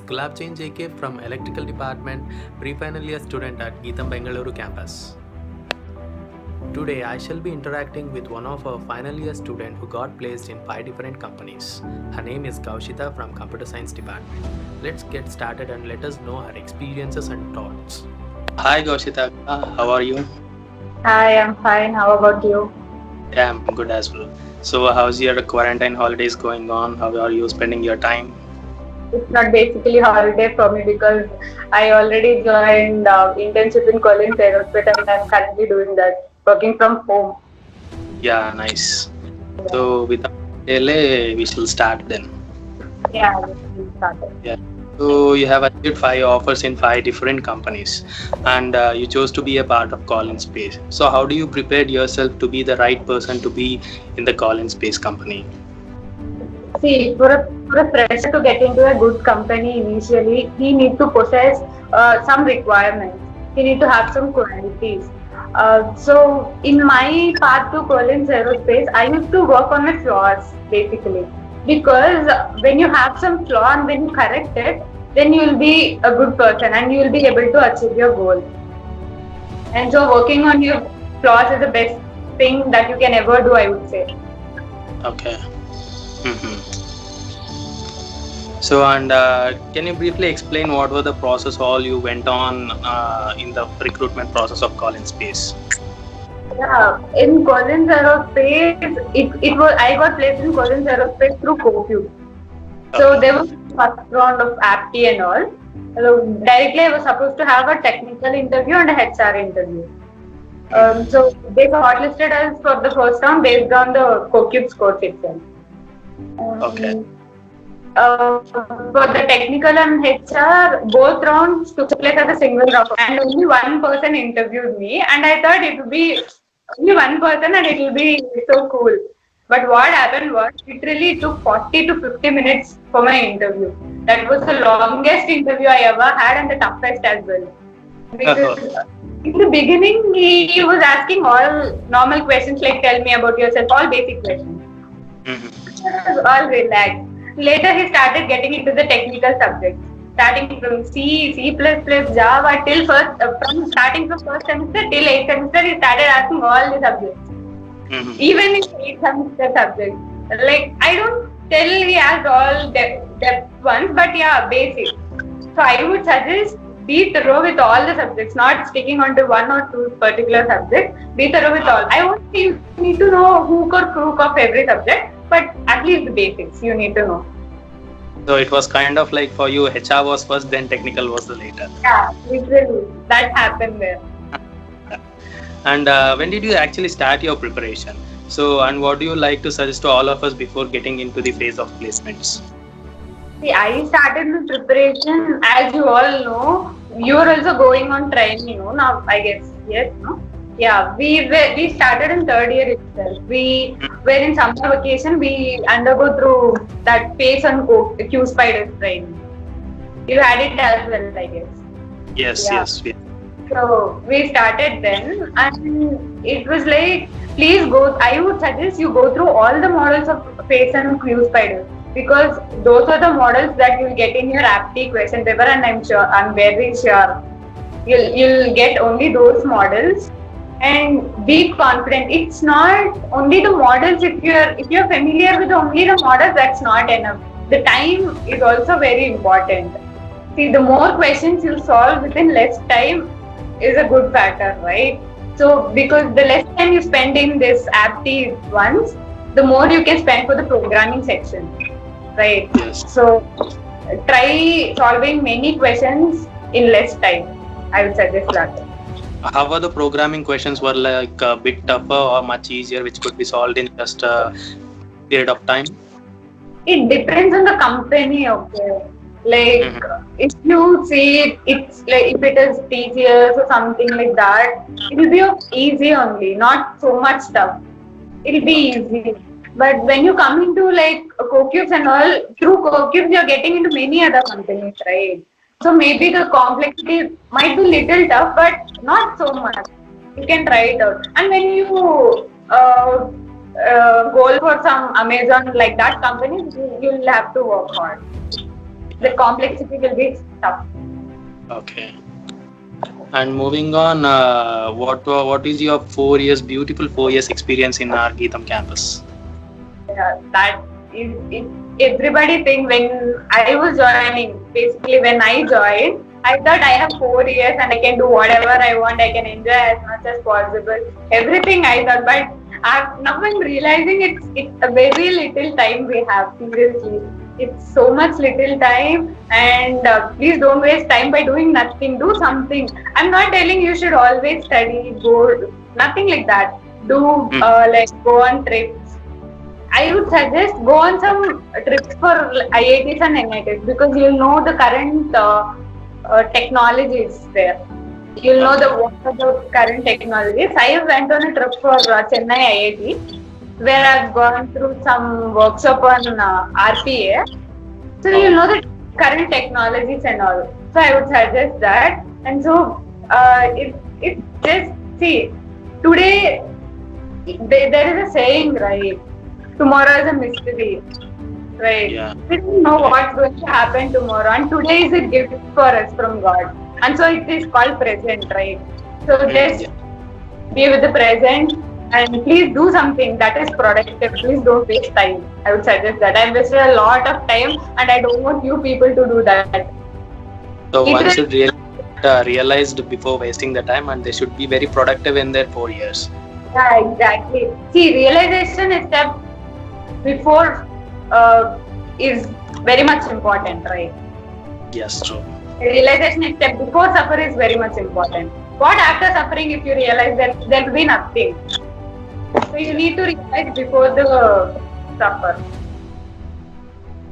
is Gulab Chain JK from Electrical Department, pre-final year student at Geetham Bengaluru campus. Today I shall be interacting with one of our final year student who got placed in 5 different companies. Her name is Kaushita from Computer Science Department. Let's get started and let us know her experiences and thoughts. Hi Kaushita, how are you? Hi, I'm fine. How about you? Yeah, I'm good as well. So how's your quarantine holidays going on? How are you spending your time? It's not basically holiday for me because I already joined internship in Collins Aerospace and I'm currently doing that, working from home. Yeah, nice. So without delay, we shall start then. Yeah, we started. Yeah. So you have achieved 5 offers in 5 different companies, and you chose to be a part of Collins Space. So how do you prepare yourself to be the right person to be in the Collins Space company? See, for a fresher to get into a good company initially, he need to possess some requirements. He need to have some qualities. So in my path to Collins Aerospace, I used to work on my flaws basically because when you have some flaw and when you correct it, then you will be a good person and you will be able to achieve your goal. And so working on your flaws is the best thing that you can ever do, I would say. Okay. So, and can you briefly explain what were the process all you went on in the recruitment process of Collins Space? Yeah, in Collins Aerospace, it was I got placed in Collins Aerospace through CoQ. So Okay. there was first round of APT and all. So directly, I was supposed to have a technical interview and a HR interview. So they shortlisted us for the first round based on the CoQ score itself. Okay. For the technical and HR, both rounds took place as a single round, and only one person interviewed me. And I thought it would be only one person, and it will be so cool. But what happened was, literally, it took 40 to 50 minutes for my interview. That was the longest interview I ever had, and the toughest as well. Because in the beginning, he was asking all normal questions like "Tell me about yourself," all basic questions. I was all relaxed. Later, he started getting into the technical subjects, starting from C, C++, Java till from starting from first semester till 8th semester, he started asking all the subjects, even in 8th semester subjects. Like I don't tell he asked all depth ones, but yeah, basic. So I would suggest be thorough with all the subjects, not sticking onto one or two particular subjects. Be thorough with all. I won't say you need to know hook or crook of every subject, but at least the basics you need to know. So it was kind of like for you, HR was first, then technical was the later. Yeah, literally. That happened there. And when did you actually start your preparation? So, and what do you like to suggest to all of us before getting into the phase of placements? See, I started the preparation, as you all know. You are also going on training, now I guess. Yes, no? Yeah, we started in third year itself. We were in summer vacation. We undergo through that pace and Q spider training. You had it as well, I guess. Yes, Yeah. yes. So we started then, and it was like, please go. I would suggest you go through all the models of Face and Q Spider because those are the models that you'll get in your APT question paper, and I'm very sure you'll get only those models. And be confident. It's not only the models. If you're familiar with only the models, that's not enough. The time is also very important. See, the more questions you solve within less time is a good factor, right? So, because the less time you spend in this APT ones, the more you can spend for the programming section, right? Yes. So, try solving many questions in less time. I would suggest that. How were the programming questions were like a bit tougher or much easier, which could be solved in just a period of time? It depends on the company, okay. Like if you see it's like if it is TCS or something like that, it will be easy only, not so much stuff. It'll be easy. But when you come into like CoCubes and all, through CoCubes you're getting into many other companies, right? So maybe the complexity might be little tough, but not so much. You can try it out. And when you goal for some Amazon like that companies, you'll have to work hard. the complexity will be tough. Okay. And moving on, what is your 4 years beautiful 4 years experience in our Geetham campus? Yeah, that is it. Everybody think when I was joining, basically when I joined, I thought I have 4 years and I can do whatever I want. I can enjoy as much as possible. Everything I thought, but now I'm realizing it's a very little time we have. Seriously, it's so much little time, and please don't waste time by doing nothing. Do something. I'm not telling you should always study, go, nothing like that. Do like go on trips. I would suggest go on some trips for IITs and NITs because you'll know the current technologies there. You'll know what are the current technologies. I went on a trip for Chennai IIT where I've gone through some workshop on RPA. So you'll know the current technologies and all. So I would suggest that. And so it just see today there is a saying, right? Tomorrow is a mystery, right? Yeah. We don't know what's going to happen tomorrow, and today is a gift for us from God, and so it is called present, right? So just be with the present, and please do something that is productive. Please don't waste time. I would suggest that. I've wasted a lot of time, and I don't want you people to do that. So one should really realized before wasting the time, and they should be very productive in their 4 years. Yeah, exactly. See, realization is step before is very much important, right? Yes, true. Realization step before suffer is very much important. What after suffering if you realize that there will be nothing? So you need to realize before the suffer.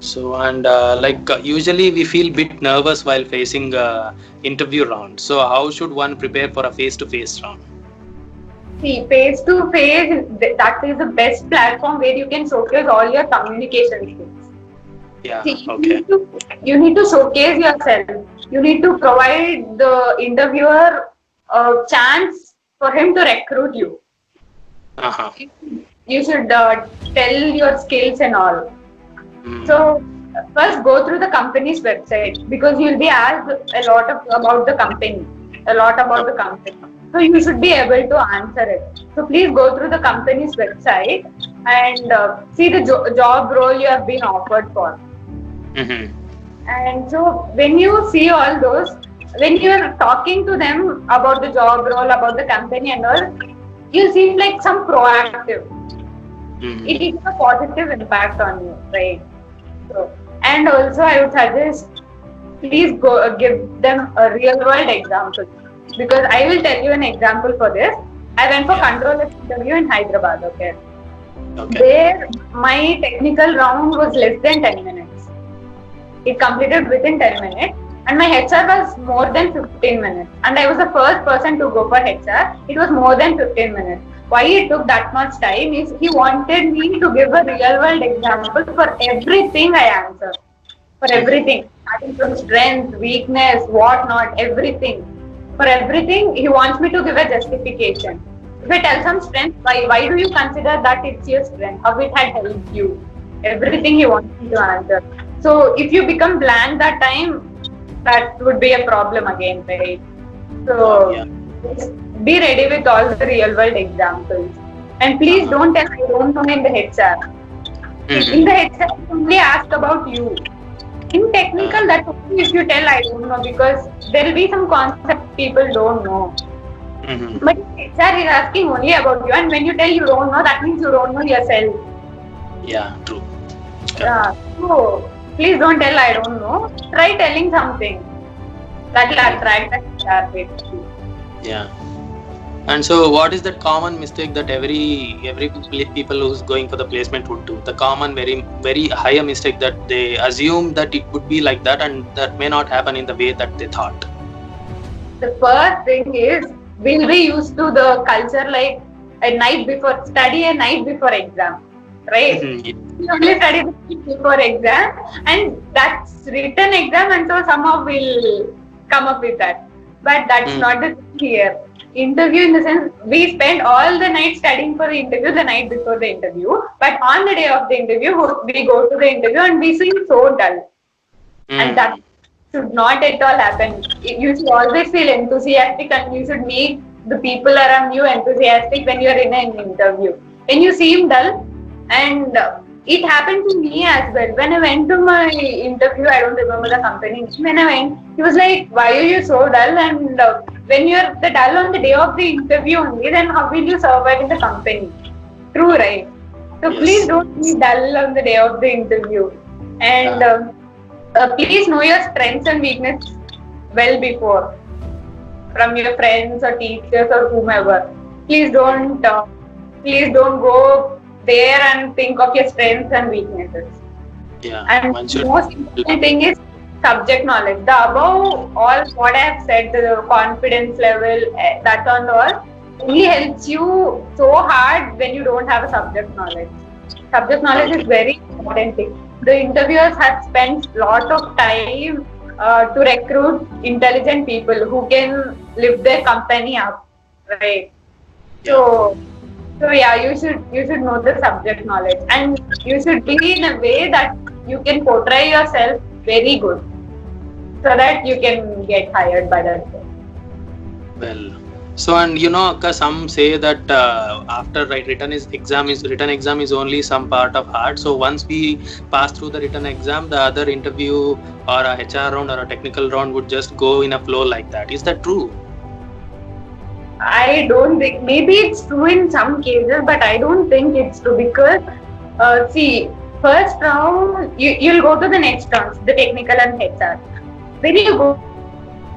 So and usually we feel bit nervous while facing interview round. So how should one prepare for a face-to-face round? See, face to face, that is the best platform where you can showcase all your communication skills. Yeah. See, Okay. you need to showcase yourself. You need to provide the interviewer a chance for him to recruit you. Uh-huh. You should tell your skills and all. Mm. So first go through the company's website because you'll be asked a lot about the company, So you should be able to answer it. So please go through the company's website and see the job role you have been offered for. Mm-hmm. And so when you see all those, when you are talking to them about the job role, about the company and all, you seem like some proactive. Mm-hmm. It is a positive impact on you, right? So, and also I would suggest please go give them a real world example because I will tell you an example for this. I went for controller interview in Hyderabad. Okay. There my technical round was less than 10 minutes. It completed within 10 minutes. And my HR was more than 15 minutes. And I was the first person to go for HR. It was more than 15 minutes. Why it took that much time is he wanted me to give a real world example for everything I answered. For everything. Starting from strength, weakness, whatnot, everything. For everything, he wants me to give a justification. If I tell some strength, why do you consider that it's your strength? How it had helped you? Everything he wants me to answer. So if you become bland that time, that would be a problem again, right? So be ready with all the real world examples. And please don't tell I don't know in the HR. In the HR, only ask about you. In technical, that's only if you tell I don't know because there will be some concept people don't know. Mm-hmm. But HR is asking only about you, and when you tell you don't know, that means you don't know yourself. Yeah, true. Yeah. So please don't tell I don't know. Try telling something that will attract that HR. Yeah. And so, what is that common mistake that every people who's going for the placement would do? The common, very higher mistake that they assume that it would be like that, and that may not happen in the way that they thought. The first thing is we'll be used to the culture like a night before exam, right? We only study the night before exam, and that's written exam, and so somehow we'll come up with that. But that's not the thing here. Interview in the sense we spend all the night studying for the interview the night before the interview, but on the day of the interview we go to the interview and we seem so dull. And that should not at all happen. You should always feel enthusiastic, and you should make the people around you enthusiastic when you are in an interview. When you seem dull, and it happened to me as well. When I went to my interview, I don't remember the company. When I went, he was like, "Why are you so dull?" And when you're the dull on the day of the interview only, then how will you survive in the company? True, right? So please don't be dull on the day of the interview. And please know your strengths and weaknesses well before from your friends or teachers or whomever. Please don't go there and think of your strengths and weaknesses. Yeah, And one the should. most important thing is subject knowledge. The above all what I have said, the confidence level, that and all, only helps you so hard when you don't have a subject knowledge. Subject knowledge is very important thing. The interviewers have spent lot of time to recruit intelligent people who can lift their company up, right? So, so yeah, you should know the subject knowledge, and you should be in a way that you can portray yourself very good, so that you can get hired by that. Well, so and Akka, some say that after written exam is only some part of hard. So once we pass through the written exam, the other interview or a HR round or a technical round would just go in a flow like that. Is that true? I don't think, maybe it's true in some cases, but I don't think it's true because see, first round you'll go to the next rounds, the technical and HR. When you go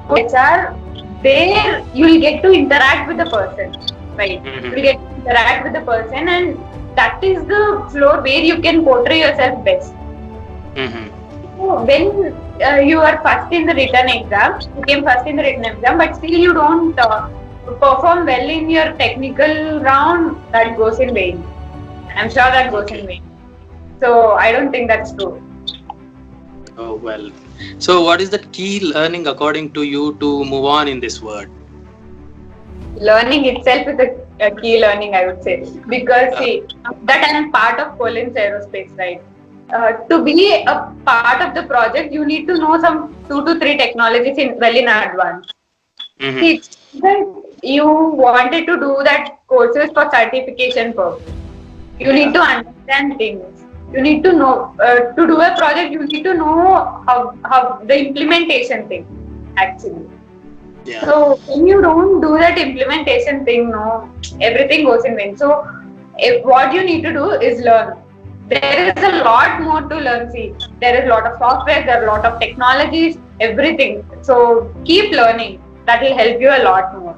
to HR, there you'll get to interact with the person, right? You'll get to interact with the person, and that is the floor where you can portray yourself best. So when you are first in the written exam, you came first in the written exam, but still you don't perform well in your technical round, that goes in vain. I'm sure that goes in vain. So I don't think that's true. Oh well. So what is the key learning according to you to move on in this world? Learning itself is a key learning, I would say, because see that I'm part of Collins Aerospace, right? To be a part of the project, you need to know some 2 to 3 technologies in advance. See, you wanted to do that courses for certification purpose. You need to understand things. You need to know to do a project. You need to know how the implementation thing actually. Yeah. So when you don't do that implementation thing, no, everything goes in vain. So what you need to do is learn. There is a lot more to learn. See, there is a lot of software, there are a lot of technologies, everything. So keep learning. That will help you a lot more.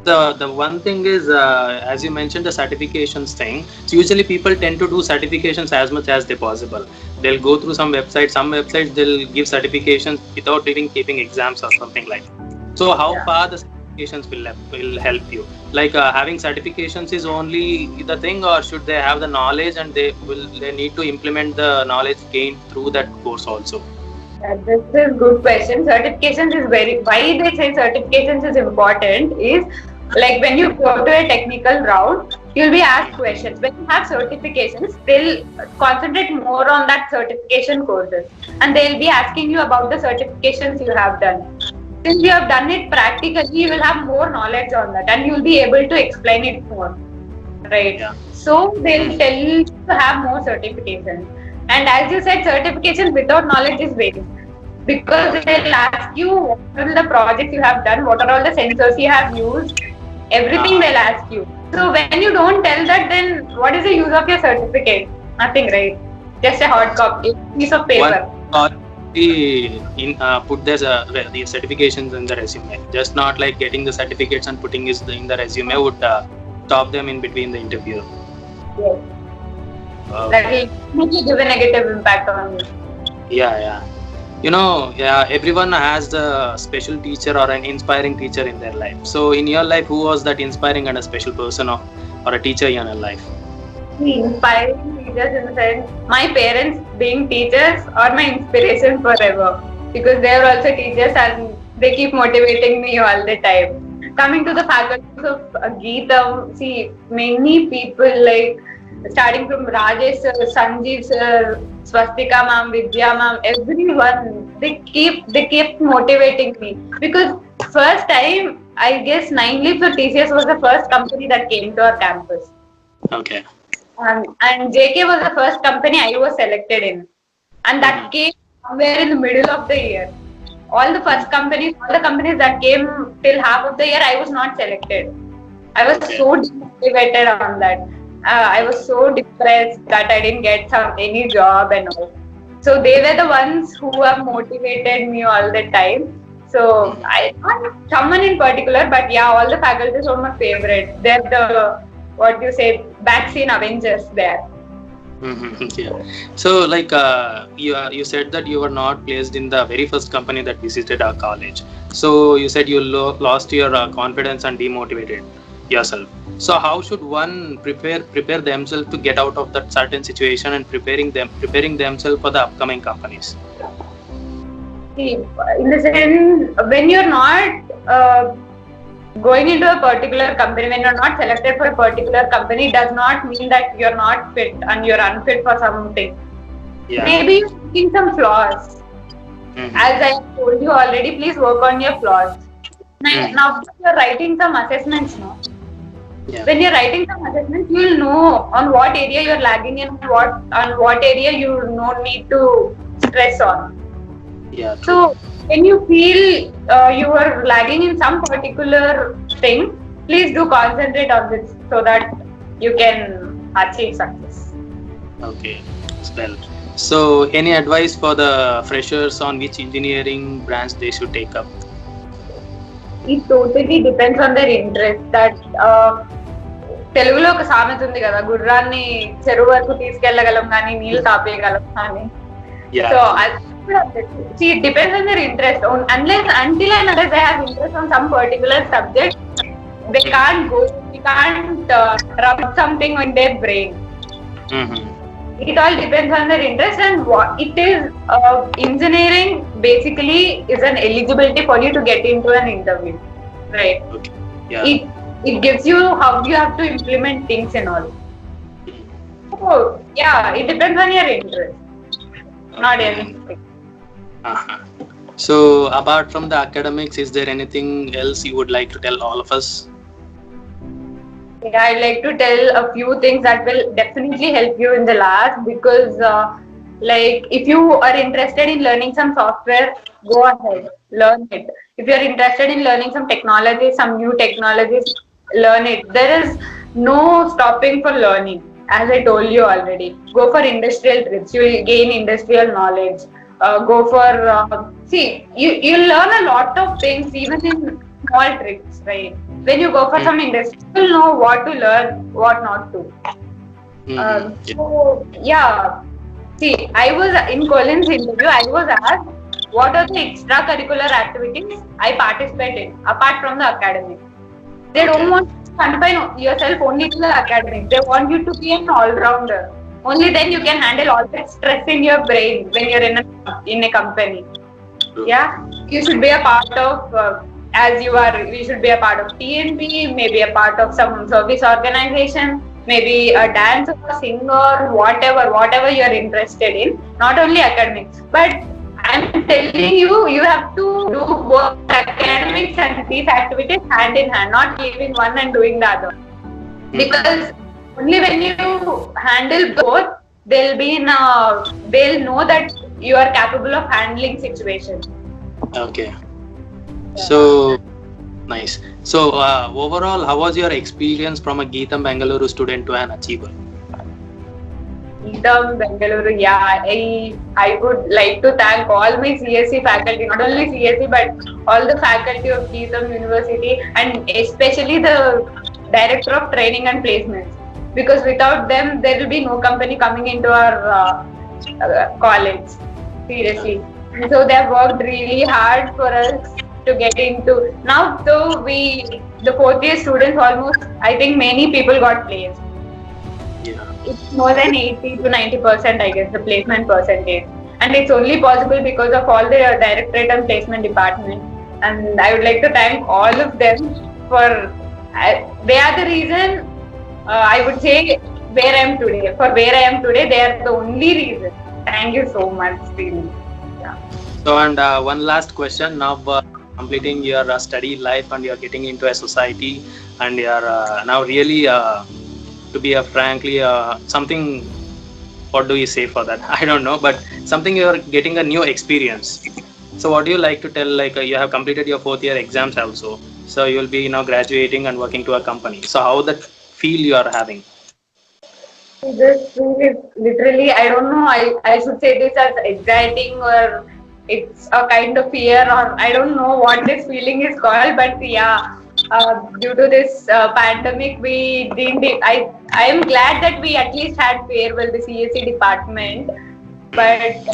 The one thing is, as you mentioned, the certifications thing. So usually people tend to do certifications as much as they possible. They'll go through some websites. Some websites they'll give certifications without even keeping exams or something like that. So how far the certifications will help you? Like having certifications is only the thing, or should they have the knowledge and they need to implement the knowledge gained through that course also? This is a good question. Certifications is why they say certifications is important is like when you go to a technical round, you'll be asked questions. When you have certifications, they'll concentrate more on that certification courses, and they'll be asking you about the certifications you have done. Since you have done it practically, you will have more knowledge on that, and you'll be able to explain it more, right? So they'll tell you to have more certifications. And as you said, certifications without knowledge is waste. Because they'll ask you what are the projects you have done, what are all the sensors you have used, everything they'll ask you. So when you don't tell that, then what is the use of your certificate? Nothing, right? Just a hard copy, piece of paper. Put the certifications in the resume. Just not like getting the certificates and putting it in the resume would stop them in between the interview. Yes. That will give a negative impact on you. Yeah. Everyone has the special teacher or an inspiring teacher in their life. So in your life, who was that inspiring and a special person or a teacher in your life? Inspiring teachers in the sense, my parents being teachers are my inspiration forever, because they are also teachers and they keep motivating me all the time. Coming to the faculties of Geetam, see, many people like starting from Rajesh sir, Sanjeev sir, Swastika ma'am, Vidya ma'am, everyone, they kept motivating me because first time I guess 9 Leaves or TCS was the first company that came to our campus. Okay. And JK was the first company I was selected in, and that came somewhere in the middle of the year. All the companies that came till half of the year, I was not selected. I was Okay. so demotivated on that. I was so depressed that I didn't get any job and all. So they were the ones who have motivated me all the time. So I not someone in particular, but yeah, all the faculties were my favorite. They're the what you say backseat Avengers there. Yeah. So, like, you said that you were not placed in the very first company that visited our college. So you said you lost your confidence and demotivated yourself. So how should one prepare themselves to get out of that certain situation and preparing themselves for the upcoming companies? See, in the sense, when you're not going into a particular company, when you're not selected for a particular company, does not mean that you're not fit and you're unfit for something. Yeah. Maybe you're seeing some flaws. As I told you already, please work on your flaws. Now you're writing some assessments now. Yeah. When you're writing some assessments, you'll know on what area you're lagging and what area you don't need to stress on. Yeah. True. So when you feel you are lagging in some particular thing, please do concentrate on this so that you can achieve success. Okay. Well. So, any advice for the freshers on which engineering branch they should take up? It totally depends on their interest. That తెలుగులో ఒక సామెత ఉంది కదా, గుర్రాన్ని చెరువు వరకు తీసుకెళ్లగలం కానీ నీళ్లు తాపేయగలం అని. Yeah. So see, it depends on their interest. Until and unless they have interest on some particular subject, they can't go. We can't rub something in their brain. It all depends on their interest and what it is. Engineering basically is an eligibility for you to get into an interview, right? Okay. Yeah. It gives you how you have to implement things and all. So yeah, it depends on your interest, not anything. So, apart from the academics, is there anything else you would like to tell all of us? Yeah, I'd like to tell a few things that will definitely help you in the last, because like if you are interested in learning some software, go ahead, learn it. If you're interested in learning some technology, some new technologies, learn it. There is no stopping for learning. As I told you already, go for industrial trips. You will gain industrial knowledge. Go for you'll learn a lot of things even in small tricks, right? When you go for some industry, you'll know what to learn, what not to. So yeah, see, I was in Colin's interview. I was asked what are the extracurricular activities I participate in apart from the academic. They don't want to confine yourself only to the academic. They want you to be an all-rounder. Only then you can handle all that stress in your brain when you're in a company. Yeah, you should be a part of, as you are, you should be a part of TNP, maybe a part of some service organization, maybe a dancer, singer, whatever you're interested in, not only academics. But I'm telling you, you have to do both academics and these activities hand in hand, not leaving one and doing the other. Because only when you handle both, they'll know that you are capable of handling situations. Okay. So nice. So overall, how was your experience from a Geetham Bengaluru student to an achiever? Geetham Bengaluru, yeah, I would like to thank all my CSE faculty, not only CSE but all the faculty of Geetham University, and especially the director of training and placements, because without them there will be no company coming into our college, seriously. And so they have worked really hard for us to get into. Now though the fourth year students, almost I think many people got placed. Yeah. It's more than 80 to 90%, I guess, the placement percentage. And it's only possible because of all the directorate and placement department. And I would like to thank all of them for, they are the reason, I would say, where I am today. For where I am today, they are the only reason. Thank you so much, really. Yeah. So, and one last question. Now, completing your study life and you're getting into a society, and you're now really, to be frankly, something. What do you say for that? I don't know, but something you're getting a new experience. So, what do you like to tell? Like, you have completed your fourth year exams also, so you'll be now graduating and working to a company. So, how that feel you are having? This thing is literally, I don't know, I should say this as exciting or it's a kind of fear or I don't know what this feeling is called, but yeah, due to this pandemic, we didn't, I am glad that we at least had farewell, the CSE department, but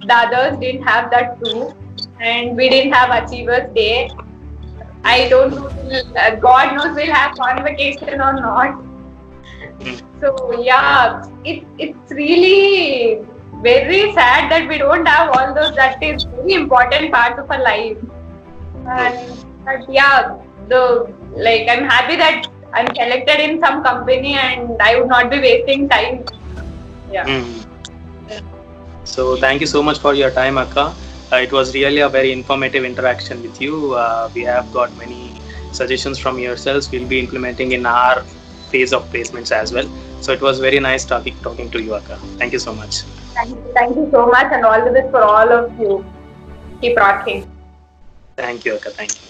the others didn't have that too. And we didn't have Achievers Day. I don't know, God knows we'll have convocation or not. So yeah, it's really very sad that we don't have all those. That is very important parts of our life. And but yeah, the like I'm happy that I'm selected in some company and I would not be wasting time. Yeah. Mm. So thank you so much for your time, Akka. It was really a very informative interaction with you. We have got many suggestions from yourselves. We'll be implementing in our phase of placements as well. So it was very nice talking to you, Akka. Thank you so much. Thank you so much and all the best for all of you. Keep rocking. Thank you, Akka. Thank you.